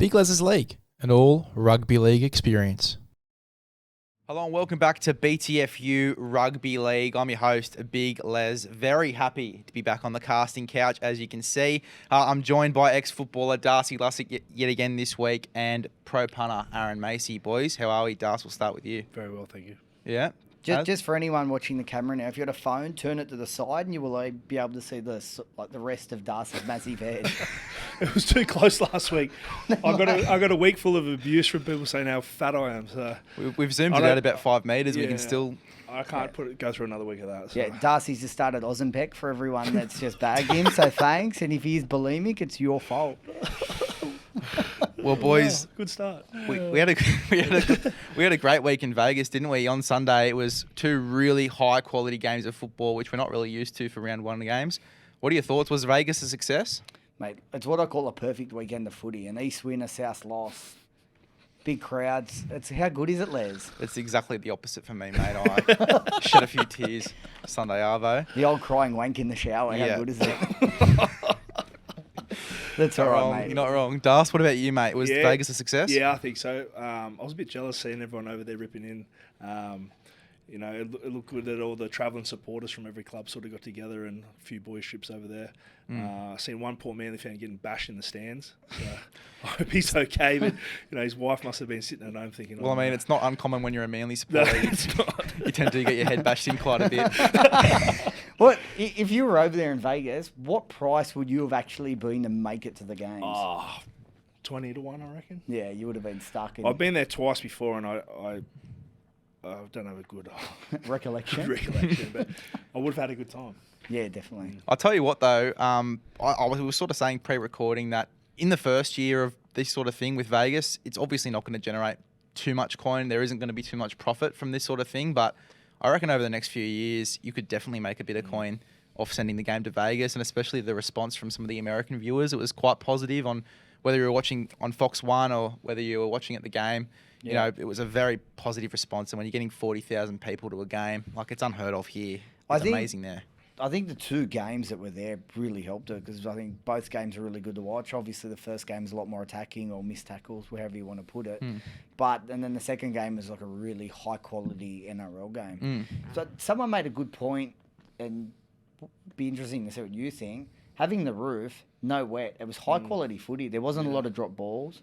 Big LEZ'S League, an all rugby league experience. Hello and welcome back to BTFU Rugby League. I'm your host, Big Les. Very happy to be back on the casting couch, as you can see. I'm joined by ex-footballer Darcy Lussick yet again this week and pro punter Aaron Macey. Boys, how are we? Darcy, we'll start with you. Very well, thank you. Yeah? Just for anyone watching the camera now, if you got a phone, turn it to the side and you will be able to see the rest of Darcy's massive head. It was too close last week. I got a week full of abuse from people saying how fat I am. So we've zoomed it out about 5 metres. Yeah, we can still... I can't go through another week of that. So. Yeah, Darcy's just started Ozempic for everyone that's just bagged him, so thanks. And if he is bulimic, it's your fault. Well, boys, good start. We had a great week in Vegas, didn't we? On Sunday, it was 2 really high quality games of football, which we're not really used to for round 1 games. What are your thoughts? Was Vegas a success? Mate, it's what I call a perfect weekend of footy. An East win, a South loss, big crowds. How good is it, Les? It's exactly the opposite for me, mate. I shed a few tears Sunday arvo. The old crying wank in the shower. Yeah. How good is it? That's all right, mate. You're not wrong. Das, what about you, mate? Was Vegas a success? Yeah, I think so. I was a bit jealous seeing everyone over there ripping in. It looked good that all the travelling supporters from every club sort of got together and a few boys trips over there. I seen one poor Manly fan getting bashed in the stands. So I hope he's okay. But his wife must have been sitting at home thinking. Well, I mean, it's not uncommon when you're a Manly supporter. No, it's not. You tend to get your head bashed in quite a bit. What if you were over there in Vegas? What price would you have actually been to make it to the games? 20 to 1, I reckon. Yeah, you would have been stuck in. I've been there twice before, and I don't have a good recollection, but I would have had a good time. Yeah, definitely. I'll tell you what, though, I was sort of saying pre-recording that in the first year of this sort of thing with Vegas, it's obviously not going to generate too much coin. There isn't going to be too much profit from this sort of thing, but I reckon over the next few years, you could definitely make a bit of coin off sending the game to Vegas, and especially the response from some of the American viewers. It was quite positive on whether you were watching on Fox 1 or whether you were watching at the game. Yeah. It was a very positive response, and when you're getting 40,000 people to a game, it's unheard of here. It's amazing there. I think the 2 games that were there really helped it because I think both games are really good to watch. Obviously, the first game is a lot more attacking or missed tackles, wherever you want to put it. And then the second game is like a really high quality NRL game. So someone made a good point, and it'd be interesting to see what you think. Having the roof, no wet, it was high quality footy. There wasn't a lot of drop balls.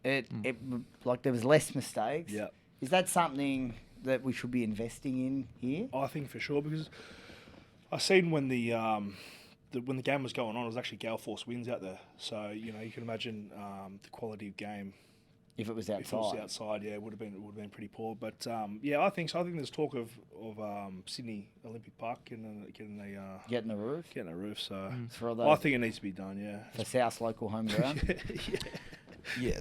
It there was less mistakes. Yeah. Is that something that we should be investing in here? I think for sure, because I seen when the game was going on, it was actually gale force winds out there. So you can imagine the quality of game. If it was outside. If it was outside, yeah, it would have been pretty poor. But I think so. I think there's talk of Sydney Olympic Park getting Getting the roof. Getting a roof. So For I think it needs to be done. Yeah. For South's local home ground. Yeah.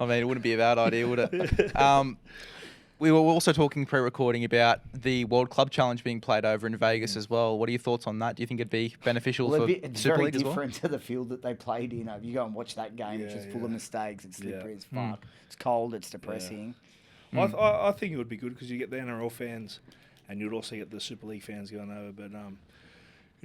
I mean, it wouldn't be a bad idea, would it? We were also talking pre-recording about the World Club Challenge being played over in Vegas as well. What are your thoughts on that? Do you think it'd be beneficial for it's Super very League as well? different to the field that they played in. If you go and watch that game, it's just full of mistakes. It's slippery as fuck. It's cold. It's depressing. I think it would be good because you get the NRL fans, and you'd also get the Super League fans going over. But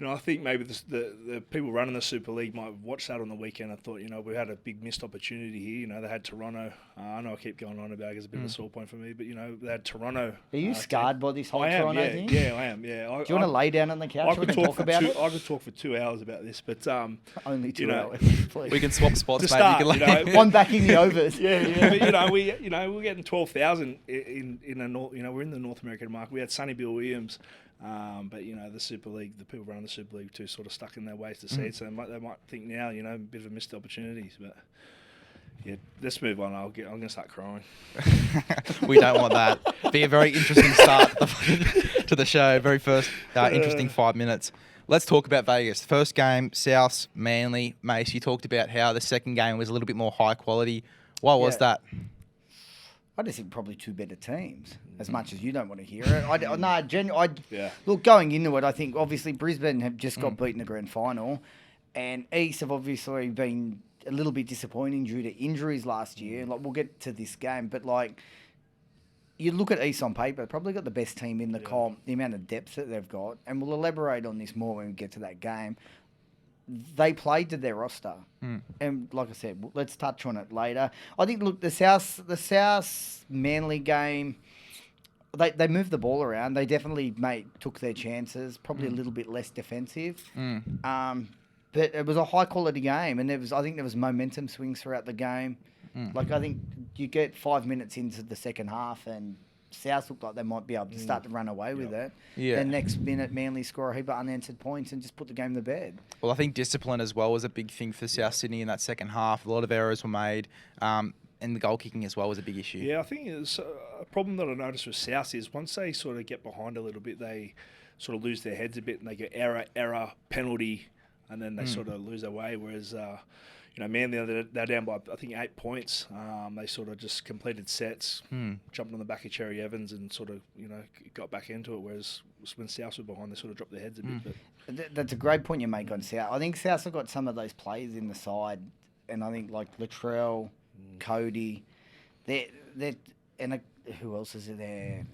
I think maybe the people running the Super League might watch that on the weekend and thought, we had a big missed opportunity here. They had Toronto. I know I keep going on about it. It's a bit of a sore point for me, but, they had Toronto. Are you scarred by this whole Toronto thing? Yeah, I am, yeah. Do you want to lay down on the couch and talk about it? I could talk for 2 hours about this, but... Only 2 hours, please. We can swap spots, mate. Start, One backing the overs. But, we're getting 12,000 in a North... we're in the North American market. We had Sonny Bill Williams... but the Super League, the people running the Super League too, sort of stuck in their ways to see it. So they might think now, a bit of a missed opportunities. But yeah, let's move on. I'm going to start crying. We don't want that. Be a very interesting start to the show. Very first interesting 5 minutes. Let's talk about Vegas. First game, Souths, Manly, Macey. You talked about how the second game was a little bit more high quality. Why was that? I just think probably 2 better teams, as much as you don't want to hear it. Look, going into it, I think obviously Brisbane have just got beaten in the grand final, and East have obviously been a little bit disappointing due to injuries last year. We'll get to this game, but you look at East on paper, probably got the best team in the comp, the amount of depth that they've got, and we'll elaborate on this more when we get to that game. they played to their roster. And like I said, let's touch on it later. I think, look, the South Manly game, they moved the ball around. They definitely took their chances, probably a little bit less defensive. But it was a high-quality game, and I think there was momentum swings throughout the game. Like, I think you get 5 minutes into the second half, and South looked like they might be able to start to run away with it. Yeah. Then next minute, Manly score a heap of unanswered points and just put the game to bed. Well, I think discipline as well was a big thing for South Sydney in that second half. A lot of errors were made, and the goal kicking as well was a big issue. Yeah, I think it's a problem that I noticed with South is once they sort of get behind a little bit, they sort of lose their heads a bit, and they get error, penalty, and then they sort of lose their way. Whereas, Manly, they're down by, I think, 8 points. They sort of just completed sets, jumped on the back of Cherry Evans and sort of, got back into it. Whereas when South were behind, they sort of dropped their heads a bit. But That's a great point you make on South. I think South have got some of those players in the side, and I think like Latrell, Cody, who else is there?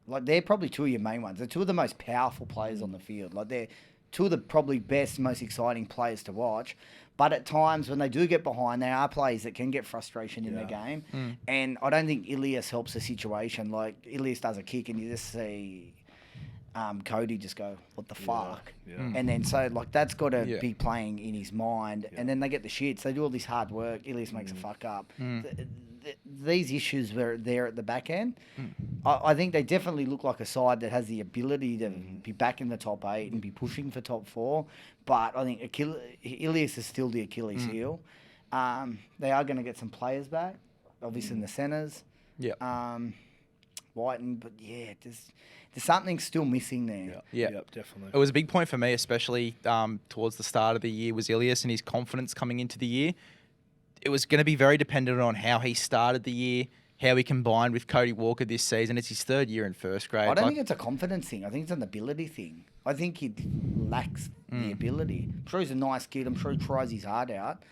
Like, they're probably two of your main ones. They're two of the most powerful players on the field. Like, they're two of the probably best, most exciting players to watch. But at times when they do get behind, they are players that can get frustration in the game. And I don't think Ilias helps the situation. Like, Ilias does a kick and you just see Cody just go, what the fuck? And then so, like, that's got to be playing in his mind. And then they get the shits. They do all this hard work. Ilias makes a fuck up. These issues were there at the back end. I think they definitely look like a side that has the ability to be back in the top 8 and be pushing for top 4. But I think Ilias is still the Achilles heel. They are going to get some players back, obviously in the centres. Whiten, but there's something still missing there. Yeah, definitely. It was a big point for me, especially towards the start of the year, was Ilias and his confidence coming into the year. It was going to be very dependent on how he started the year, how he combined with Cody Walker this season. It's his third year in first grade. I don't think it's a confidence thing. I think it's an ability thing. I think he lacks the ability. I'm sure he's a nice kid. I'm sure he tries his heart out.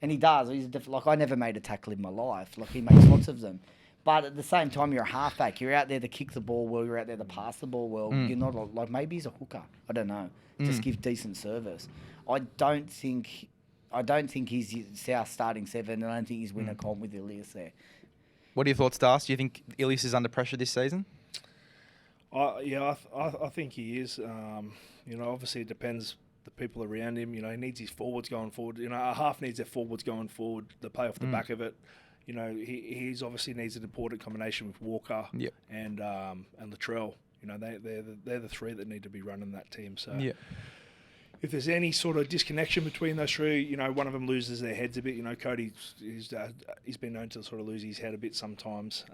And he does. Like, I never made a tackle in my life. Like, he makes lots of them. But at the same time, you're a halfback. You're out there to kick the ball well. You're out there to pass the ball well. You're not like maybe he's a hooker. I don't know. Just give decent service. I don't think he's South starting 7, and I don't think he's winner comp with Ilias there. What are your thoughts, Darcy? Do you think Ilias is under pressure this season? I think he is. Obviously it depends the people around him. He needs his forwards going forward. A half needs their forwards going forward to play off the back of it. He's obviously needs an important combination with Walker and Latrell. They're the three that need to be running that team. So if there's any sort of disconnection between those three, one of them loses their heads a bit. Cody, he's been known to sort of lose his head a bit sometimes.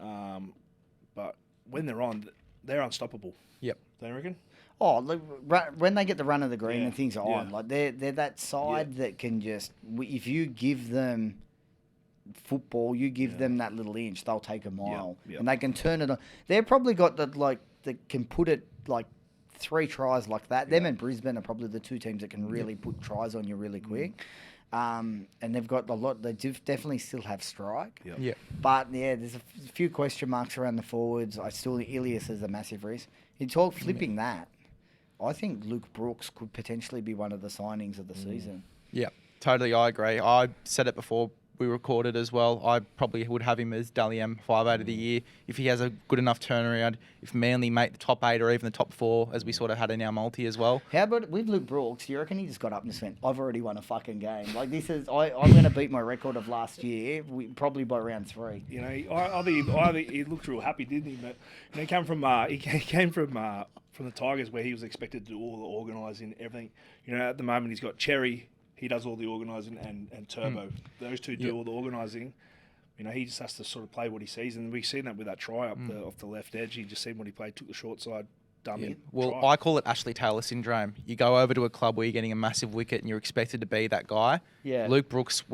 But when they're on, they're unstoppable. Don't you reckon? Oh, look, when they get the run of the green and things are on, like they're that side that can just, if you give them football, you give them that little inch, they'll take a mile, and they can turn it on. They've probably got that can put it like 3 tries like that. Them and Brisbane are probably the 2 teams that can really put tries on you really quick. And they've got a lot. They do definitely still have strike. But there's a few question marks around the forwards. I still think Ilias is a massive risk. You talk flipping that. I think Luke Brooks could potentially be one of the signings of the season. Yeah, totally. I agree. I said it before we recorded as well. I probably would have him as Dally M 5/8 of the year if he has a good enough turnaround. If Manly make the top 8 or even the top 4, as we sort of had in our multi as well. How about with Luke Brooks? Do you reckon he just got up and just went, "I've already won a fucking game"? Like, this is I'm going to beat my record of last year, probably by round 3. I think he looked real happy, didn't he? But he came from the Tigers, where he was expected to do all the organising, everything. At the moment he's got Cherry. He does all the organising, and Turbo. Those two do all the organising. He just has to sort of play what he sees, and we've seen that with that try off the left edge. He just seen what he played, took the short side, dummy. Well, try. I call it Ashley Taylor syndrome. You go over to a club where you're getting a massive wicket and you're expected to be that guy. Yeah. Luke Brooks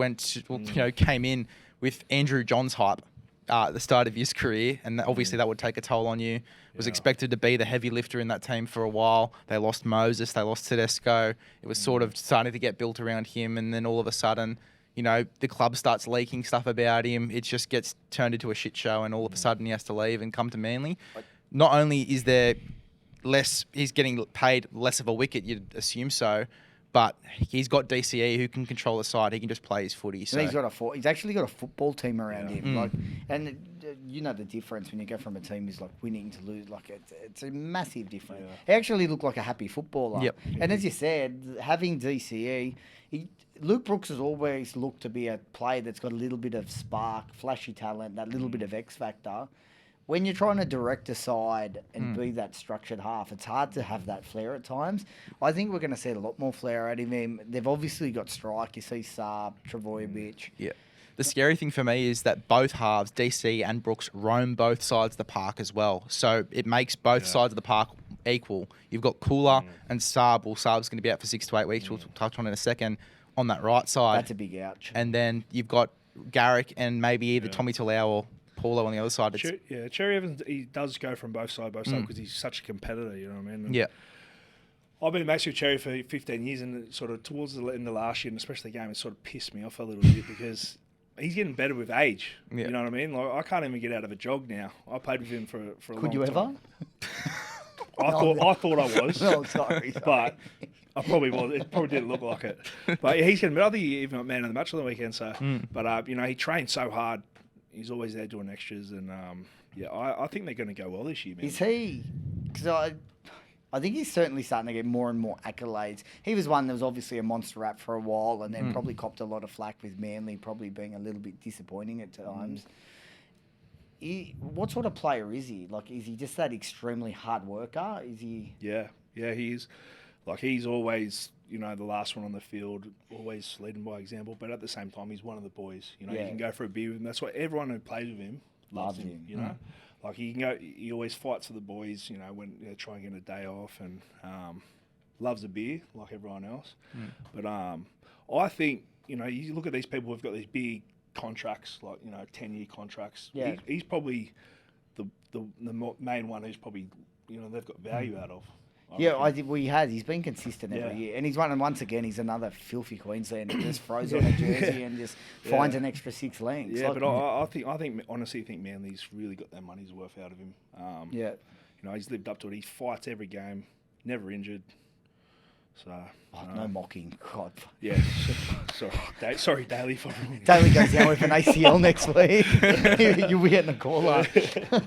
came in with Andrew John's hype at the start of his career, and obviously that would take a toll on you. Was expected to be the heavy lifter in that team for a while. They lost Moses, they lost Tedesco. It was sort of starting to get built around him, and then all of a sudden, the club starts leaking stuff about him. It just gets turned into a shit show, and all of a sudden he has to leave and come to Manly. Not only is there he's getting paid less of a wicket, you'd assume so, But he's got DCE who can control the side. He can just play his footy. So And he's actually got a football team around him. Like, and you know the difference when you go from a team is like winning to lose. Like it's a massive difference. Yeah. He actually looked like a happy footballer. Yep. And as you said, having DCE, Luke Brooks has always looked to be a player that's got a little bit of spark, flashy talent, that little bit of X factor. When you're trying to direct a side and be that structured half, it's hard to have that flair at times. I think we're going to see a lot more flair out of him. They've obviously got strike. You see Saab, Travojevic. Yeah. The scary thing for me is that both halves, DC and Brooks, roam both sides of the park as well. So it makes both sides of the park equal. You've got Cooler and Saab. Well, Saab's going to be out for 6 to 8 weeks. We'll touch on in a second on that right side. That's a big ouch. And then you've got Garrick and maybe either Tommy Talau or Paulo on the other side. Cherry Evans, he does go from both sides because he's such a competitor, you know what I mean? And Yeah. I've been mates with Cherry for 15 years, and sort of towards the end of last year, and especially the game, it sort of pissed me off a little bit because he's getting better with age. Yeah. You know what I mean? Like, I can't even get out of a jog now. I played with him for a long time. Could you ever? I thought I was. No, sorry. But I probably was. It probably didn't look like it. But he's getting better. I think he even got man of the match on the weekend. So, but he trains so hard. He's always there doing extras, and I think they're going to go well this year, man. Is he? Because I think he's certainly starting to get more and more accolades. He was one that was obviously a monster rap for a while, and then probably copped a lot of flack with Manly, probably being a little bit disappointing at times. What sort of player is he? Like, is he just that extremely hard worker? Is he? Yeah, he is. Like, he's always, the last one on the field, always leading by example. But at the same time, he's one of the boys. You can go for a beer with him. That's why everyone who plays with him loves him. You know, like he can go. He always fights for the boys. When they try and get a day off, and loves a beer like everyone else. But I think you look at these people who've got these big contracts, like 10-year contracts. Yeah. He's probably the main one who's probably they've got value out of. He's been consistent every year, and once again he's another filthy Queenslander who just throws on a jersey and just finds an extra 6 lengths. Yeah, but I honestly think Manly's really got their money's worth out of him. He's lived up to it. He fights every game, never injured. So no mocking, God. Yeah, sorry, Daly. Daly goes down with an ACL next week. You'll be getting a caller.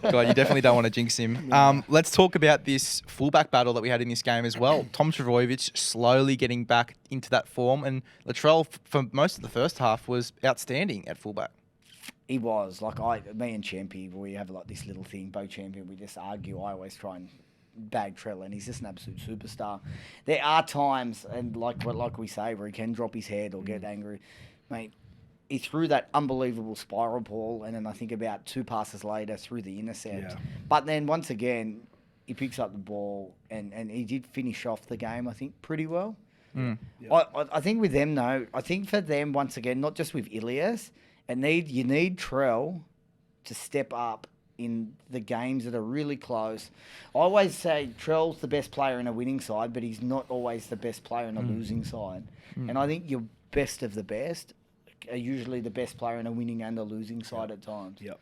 God, you definitely don't want to jinx him. Let's talk about this fullback battle that we had in this game as well. Tom Travojevic slowly getting back into that form, and Latrell for most of the first half was outstanding at fullback. He was. Me and Champy, we have this little thing, Bo Champion, we just argue. I always try and bag Trell, and he's just an absolute superstar. There are times, and like we say, where he can drop his head or get angry. Mate, he threw that unbelievable spiral ball, and then I think about 2 passes later through the intercept. Yeah. But then once again, he picks up the ball, and he did finish off the game, I think, pretty well. Yeah. I think with them, though, I think for them, once again, not just with Ilias, you need Trell to step up in the games that are really close. I always say Trell's the best player in a winning side, but he's not always the best player in a losing side. And I think your best of the best are usually the best player in a winning and a losing side at times. Yep.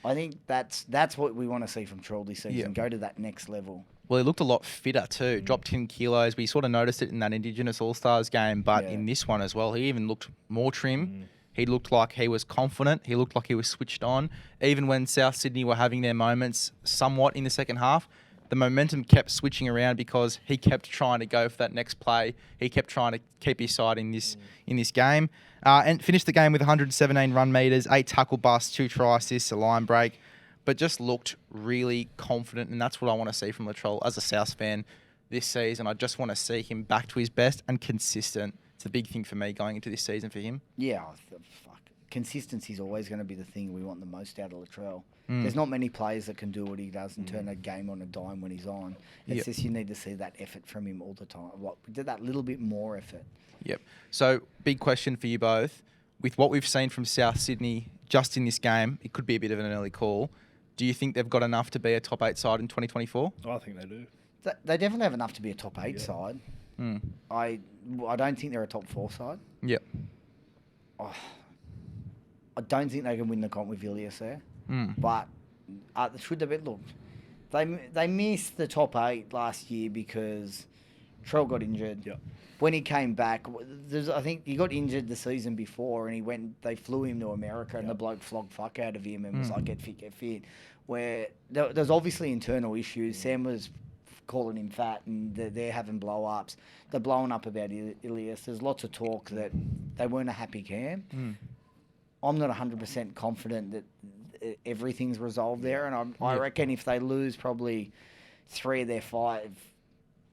I think that's what we want to see from Trell this season, go to that next level. Well, he looked a lot fitter too. Dropped 10 kilos. We sort of noticed it in that Indigenous All-Stars game, but in this one as well, he even looked more trim. He looked like he was confident. He looked like he was switched on. Even when South Sydney were having their moments somewhat in the second half, the momentum kept switching around because he kept trying to go for that next play. He kept trying to keep his side in this game. And finished the game with 117 run meters, 8 tackle busts, 2 try assists, a line break, but just looked really confident. And that's what I want to see from Latrell as a South fan this season. I just want to see him back to his best and consistent. It's the big thing for me going into this season for him. Yeah, consistency is always going to be the thing we want the most out of Latrell. There's not many players that can do what he does and turn a game on a dime when he's on. It's just you need to see that effort from him all the time. Did that little bit more effort. Yep. So, big question for you both. With what we've seen from South Sydney just in this game, it could be a bit of an early call. Do you think they've got enough to be a top 8 side in 2024? I think they do. They definitely have enough to be a top 8 side. I don't think they're a top 4 side. Yep. I don't think they can win the comp with Ilias there. But should they look? They missed the top 8 last year because Trell got injured. Yep. When he came back, I think he got injured the season before, and they flew him to America, and the bloke flogged fuck out of him and was like, get fit. Where there's obviously internal issues. Sam was calling him fat, and they're having blow-ups. They're blowing up about Ilias. There's lots of talk that they weren't a happy camp. I'm not 100% confident that everything's resolved there, and I reckon if they lose probably 3 of their 5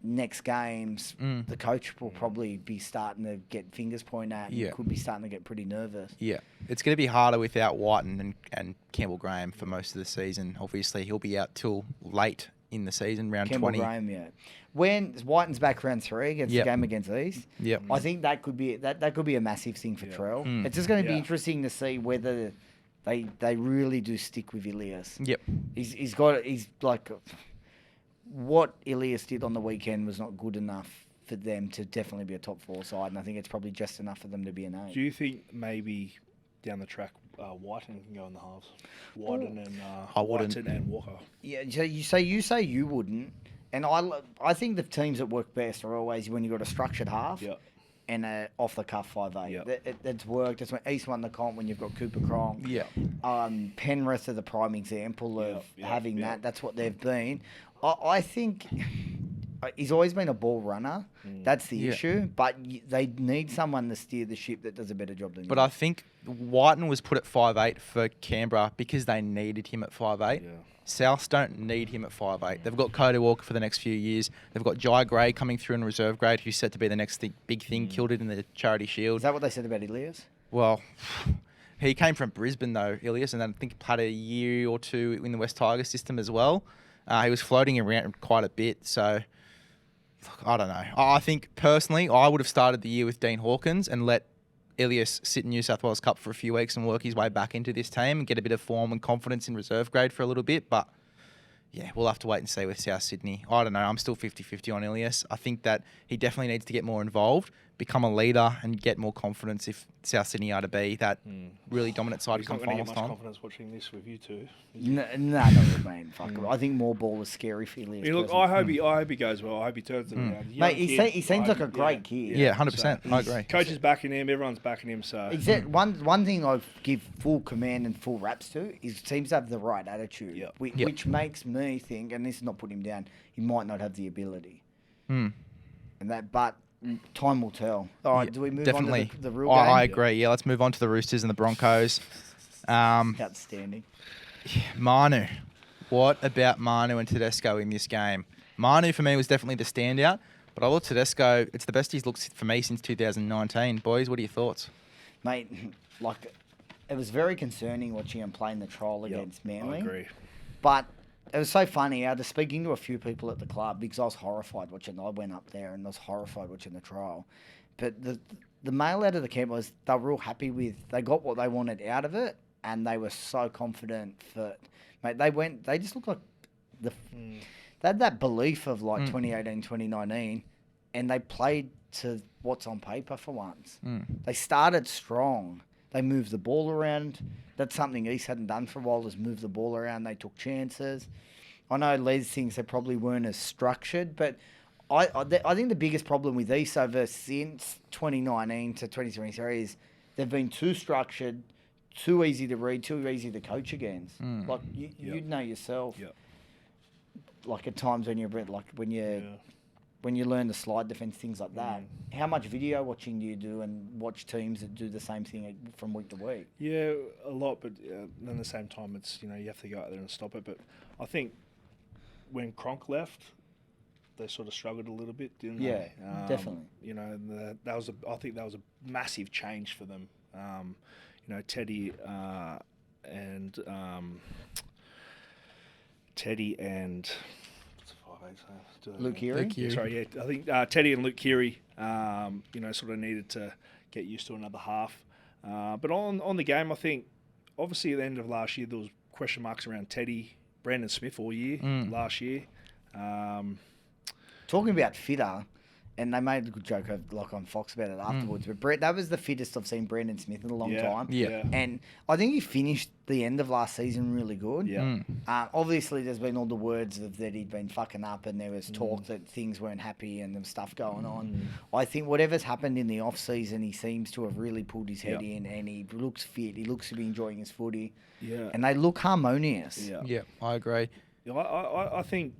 next games, the coach will probably be starting to get fingers pointed at and could be starting to get pretty nervous. Yeah, it's going to be harder without Whiten and Campbell Graham for most of the season. Obviously, he'll be out till late in the season, round Campbell 20. Graham, when Whiten's back round 3 against the game against East, I think that could be a massive thing for Trell. It's just going to be interesting to see whether they really do stick with Ilias. He's like. What Ilias did on the weekend was not good enough for them to definitely be a top 4 side, and I think it's probably just enough for them to be an 8. Do you think maybe down the track, Whiten can go in the halves? Whiten and Walker. Yeah, so you say you wouldn't, and I think the teams that work best are always when you've got a structured half and a off the cuff 5'8". That's worked. That's when East won the comp when you've got Cooper Cronk. Penrith are the prime example of having that. That's what they've been. I think he's always been a ball runner. That's the issue. But they need someone to steer the ship that does a better job than him. But I think Whiten was put at 5'8" for Canberra because they needed him at 5'8". Souths don't need him at 5'8". They've got Cody Walker for the next few years. They've got Jai Gray coming through in reserve grade, who's set to be the next big thing. Killed it in the Charity Shield. Is that what they said about Ilias? Well, he came from Brisbane though, Ilias, and I think played a year or 2 in the West Tigers system as well. He was floating around quite a bit, so I don't know. I think personally, I would have started the year with Dean Hawkins and let Ilias sit in New South Wales Cup for a few weeks and work his way back into this team and get a bit of form and confidence in reserve grade for a little bit. But yeah, we'll have to wait and see with South Sydney. I don't know. I'm still 50-50 on Ilias. I think that he definitely needs to get more involved, become a leader, and get more confidence if South Sydney are to be that really dominant side come finals time. He's not going to get much confidence watching this with you two. No, not man. Fuck. I think more ball is scary for Ilias. Yeah, look, I hope he goes well. I hope he turns it around. Mate, he seems like a great kid. Yeah, 100%. I agree. Coach is backing him. Everyone's backing him. So one thing I give full command and full raps to is seems to have the right attitude, which makes me think, and this is not putting him down, he might not have the ability. And but time will tell. All right, do we move on to the real game? I agree. Yeah, let's move on to the Roosters and the Broncos. Outstanding. Manu. What about Manu and Tedesco in this game? Manu, for me, was definitely the standout. But I thought Tedesco, it's the best he's looked for me since 2019. Boys, what are your thoughts? Mate, it was very concerning watching him play in the trial against Manly. I agree. But it was so funny. I was speaking to a few people at the club because I was horrified watching. I went up there and I was horrified watching the trial. But the mail out of the camp was they were real happy with. They got what they wanted out of it, and they were so confident that, mate. They just looked like they had that belief of 2018, 2019, and they played to what's on paper for once. They started strong. They moved the ball around. That's something East hadn't done for a while, is move the ball around. They took chances. I know Les thinks they probably weren't as structured, but I think the biggest problem with East over since 2019 to 2023 is they've been too structured, too easy to read, too easy to coach against. Like, you'd know yourself. Like, at times when when you learn the slide defense, things like that, how much video watching do you do and watch teams that do the same thing from week to week? Yeah, a lot, but at the same time, it's you have to go out there and stop it. But I think when Cronk left, they sort of struggled a little bit, didn't they? Yeah, definitely. I think that was a massive change for them. Teddy and Luke Keary? Sorry, I think Teddy and Luke Keary, sort of needed to get used to another half. But on the game, I think, obviously at the end of last year, there was question marks around Teddy, Brandon Smith all year, last year. Talking about fitter, And they made a good joke on Fox about it afterwards. But that was the fittest I've seen Brandon Smith in a long time. Yeah. And I think he finished the end of last season really good. Yeah. Obviously, there's been all the words that he'd been fucking up and there was talk that things weren't happy and there was stuff going on. I think whatever's happened in the off-season, he seems to have really pulled his head in and he looks fit. He looks to be enjoying his footy. Yeah. And they look harmonious. Yeah, I agree. Yeah, I think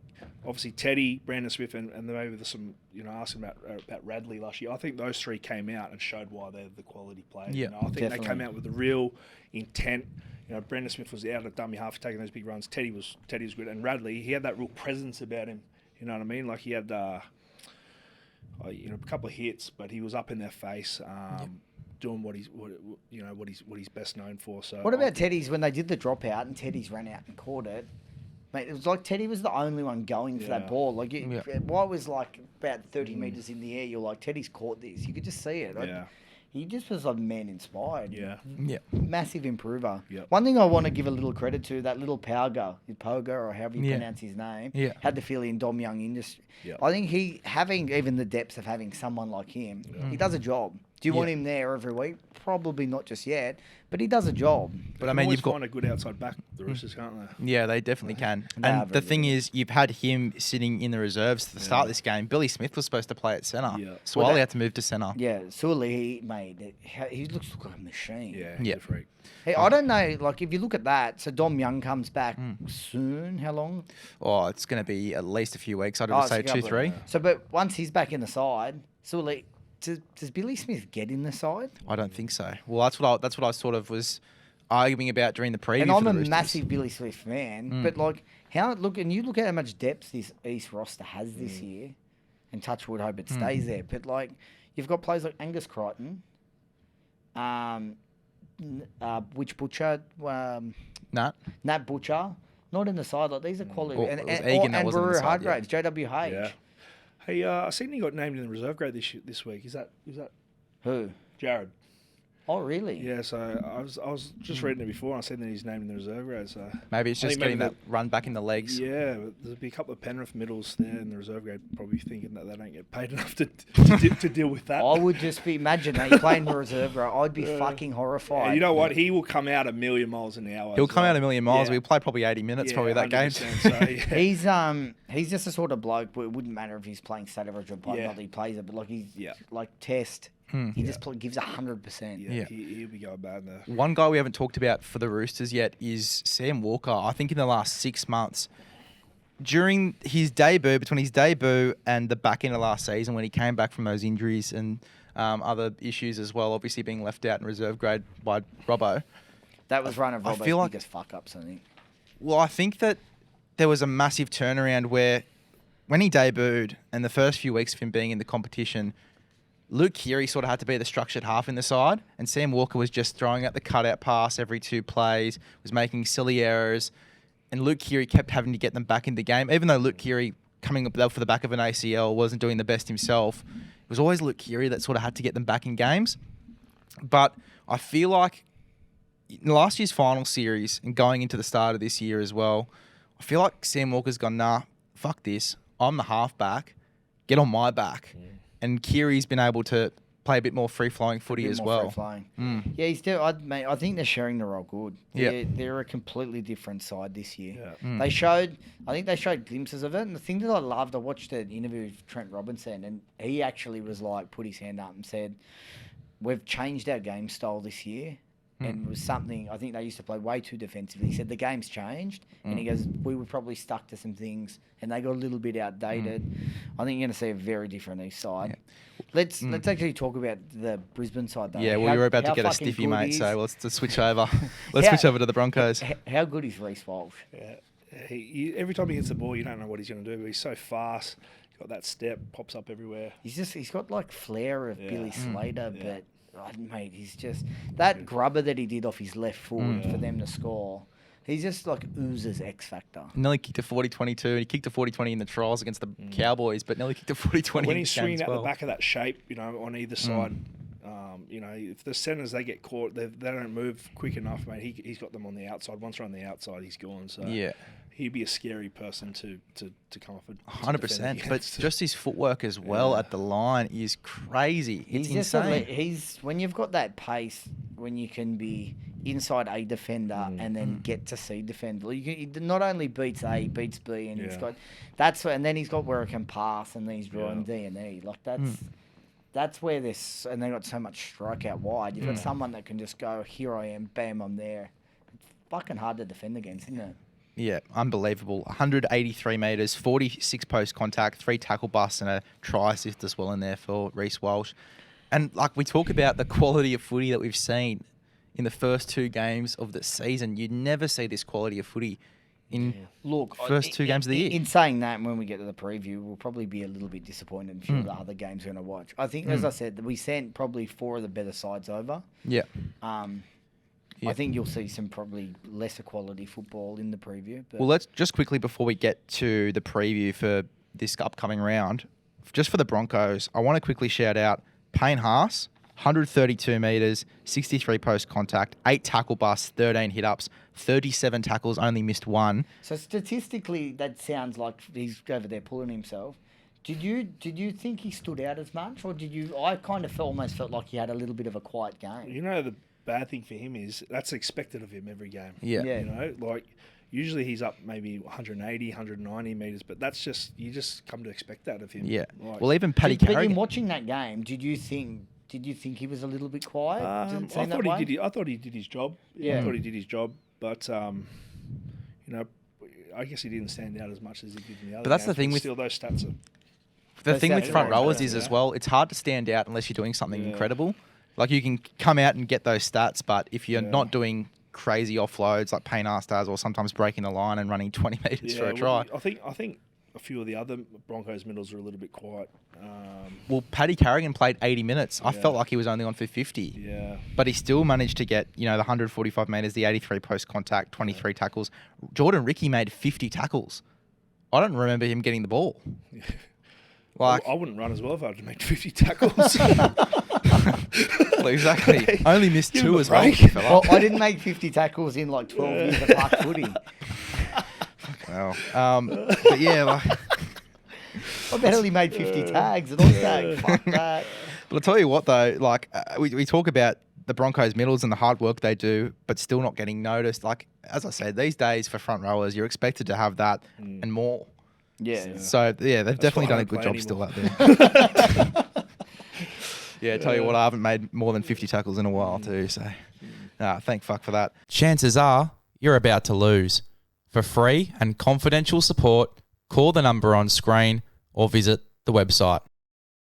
obviously Teddy, Brandon Smith, and maybe there's some asking about Radley last year. I think those three came out and showed why they're the quality players. Yeah, I think definitely. they came out with a real intent. Brandon Smith was out of dummy half taking those big runs. Teddy was good, and Radley, he had that real presence about him. You know what I mean? Like he had a couple of hits, but he was up in their face. Doing what he's best known for. So what about Teddy's when they did the dropout and Teddy's ran out and caught it? Mate, it was like Teddy was the only one going for that ball. Like, while it was like about 30 metres in the air, you're like, Teddy's caught this. You could just see it. He just was like man inspired. Yeah. Massive improver. Yep. One thing I want to give a little credit to, that little Poga or however you pronounce his name, had the feel in Dom Young industry. Yep. I think having even the depth of having someone like him, he does a job. Do you want him there every week? Probably not just yet, but he does a job. But I mean, you've got find a good outside back, the Roosters, can't they? Yeah, they definitely can. They are And the very thing good. is, you've had him sitting in the reserves to the start of this game. Billy Smith was supposed to play at centre. Yeah. Swaley had to move to centre. Yeah, Sully, he looks like a machine. Yeah, Yeah. he's a freak. Hey, I don't know, like, if you look at that, so Dom Young comes back soon. How long? Oh, it's going to be at least a few weeks. I'd it's say a couple 2-3. of- So, but once he's back in the side, Sully, does Billy Smith get in the side? I don't think so. Well, that's what I sort of was arguing about during the preview. And for I'm the a Roosters. massive Billy Smith fan, but like, you look at how much depth this East roster has this year, and touch wood, hope it stays there. But like, you've got players like Angus Crichton, which Butcher, Nah. Nat Butcher, not in the side. Like, these are quality. Well, and it was Egan that wasn't in the Baru side, Hargraves, JWH. Yeah. Hey, I seen he got named in the reserve grade this week. Is that Who? Jared? Oh, really? Yeah. So I was just reading it before, and I seen that he's named in the reserve grade. So Maybe it's I just think getting maybe that run back in the legs. yeah, but there'll be a couple of Penrith middles there in the reserve grade, probably thinking that they don't get paid enough to deal with that. I would just imagine that you're playing the reserve grade. I'd be fucking horrified. Yeah, you know what? He will come out a million miles an hour. He'll as come well. out a million miles. Yeah. We'll play probably 80 minutes probably that game. 100%, so, yeah. He's just a sort of bloke, but it wouldn't matter if he's playing state average or not that he plays it, but like he's like test. He just gives 100%. Yeah. He'll be going bad there. One guy we haven't talked about for the Roosters yet is Sam Walker. I think in the last 6 months, during his debut, between his debut and the back end of last season when he came back from those injuries and other issues as well, obviously being left out in reserve grade by Robbo. That was one of I Robbo's feel like- biggest fuck-ups, I think. Well, I think that there was a massive turnaround where when he debuted and the first few weeks of him being in the competition, Luke Keary sort of had to be the structured half in the side, and Sam Walker was just throwing out the cutout pass every 2 plays, was making silly errors, and Luke Keary kept having to get them back in the game. Even though Luke Keary, coming up for the back of an ACL, wasn't doing the best himself, it was always Luke Keary that sort of had to get them back in games. But I feel like in last year's final series and going into the start of this year as well, I feel like Sam Walker's gone, nah, fuck this. I'm the halfback. Get on my back. And Keary's been able to play a bit more free-flowing footy as well. Free-flowing. Yeah, he's still. I think they're sharing the role good. Yeah. They're a completely different side this year. Yeah. I think they showed glimpses of it. And the thing that I loved, I watched an interview with Trent Robinson, and he actually was like, put his hand up and said, "We've changed our game style this year." And it was something, I think they used to play way too defensively. He said the game's changed, and he goes, we were probably stuck to some things, and they got a little bit outdated. I think you're going to see a very different East side. Yeah. Let's actually talk about the Brisbane side, though. Yeah, well, you're about to get a fucking stiffy, good mate, is- so let's just switch over. Let's switch over to the Broncos. How good is Reece Walsh? Yeah. Every time he hits the ball, you don't know what he's going to do, but he's so fast. He's got that step, pops up everywhere. He's got like flair of Billy Slater, Yeah. but mate, he's just that grubber that he did off his left foot for them to score. He's just like oozes X factor. Nearly kicked a 40-22, and he kicked a 40-20 in the trials against the Cowboys, but nearly kicked a 40-20 When in he's this game swinging as out well. the back of that shape, on either side, If the centres, they get caught, they don't move quick enough, mate. He's got them on the outside. Once they're on the outside, he's gone. So he'd be a scary person to come off. 100%. But just his footwork as well at the line is crazy. It's insane. When you've got that pace, when you can be inside a defender and then get to see defender, he not only beats A, he beats B, and he's got and then he's got where it can pass, and then he's drawing D and E. Like that's where this, and they got so much strike out wide. You've got someone that can just go, here I am, bam, I'm there. It's fucking hard to defend against, isn't it? Yeah, unbelievable. 183 metres, 46 post contact, 3 tackle busts and a try assist as well in there for Reece Walsh. And like we talk about the quality of footy that we've seen in the first 2 games of the season, you'd never see this quality of footy in first 2 games of the year. In saying that, when we get to the preview, we'll probably be a little bit disappointed in a few of the other games we're going to watch. I think, as I said, we sent probably 4 of the better sides over. Yeah. I think you'll see some probably lesser quality football in the preview. But well, let's just quickly, before we get to the preview for this upcoming round, just for the Broncos, I want to quickly shout out Payne Haas, 132 metres, 63 post contact, 8 tackle busts, 13 hit-ups, 37 tackles, only missed 1. So statistically, that sounds like he's over there pulling himself. Did you think he stood out as much, or did you? I kind of almost felt like he had a little bit of a quiet game. The bad thing for him is that's expected of him every game. Yeah. Usually he's up maybe 180, 190 metres, but that's just, you just come to expect that of him. Yeah. Well, even Paddy Carrigan. But in watching that game, did you think he was a little bit quiet? I thought he did his job. Yeah. I thought he did his job, but I guess he didn't stand out as much as he did in the other. But that's games, the thing with still those stats are. The thing with front rowers is as as well, it's hard to stand out unless you're doing something incredible. Like you can come out and get those stats, but if you're not doing crazy offloads like Payne Haas does, or sometimes breaking the line and running 20 metres for a try. I think a few of the other Broncos middles are a little bit quiet. Well, Paddy Carrigan played 80 minutes. I felt like he was only on for 50. Yeah. But he still managed to get, the 145 metres, the 83 post contact, 23 tackles. Jordan Ricky made 50 tackles. I don't remember him getting the ball. Like, I wouldn't run as well if I had to make 50 tackles. Well, exactly. Only missed 2 as well. Well, I didn't make 50 tackles in like 12 years of park footy. Well, but yeah, I barely made 50 tags, and I was saying, fuck that. But I'll tell you what, though, we talk about the Broncos middles and the hard work they do, but still not getting noticed. Like, as I said, these days for front rowers, you're expected to have that and more. Yeah. So, they've definitely done a good job still out there. Yeah, tell you what, I haven't made more than 50 tackles in a while too, so thank fuck for that. Chances are you're about to lose. For free and confidential support, call the number on screen or visit the website.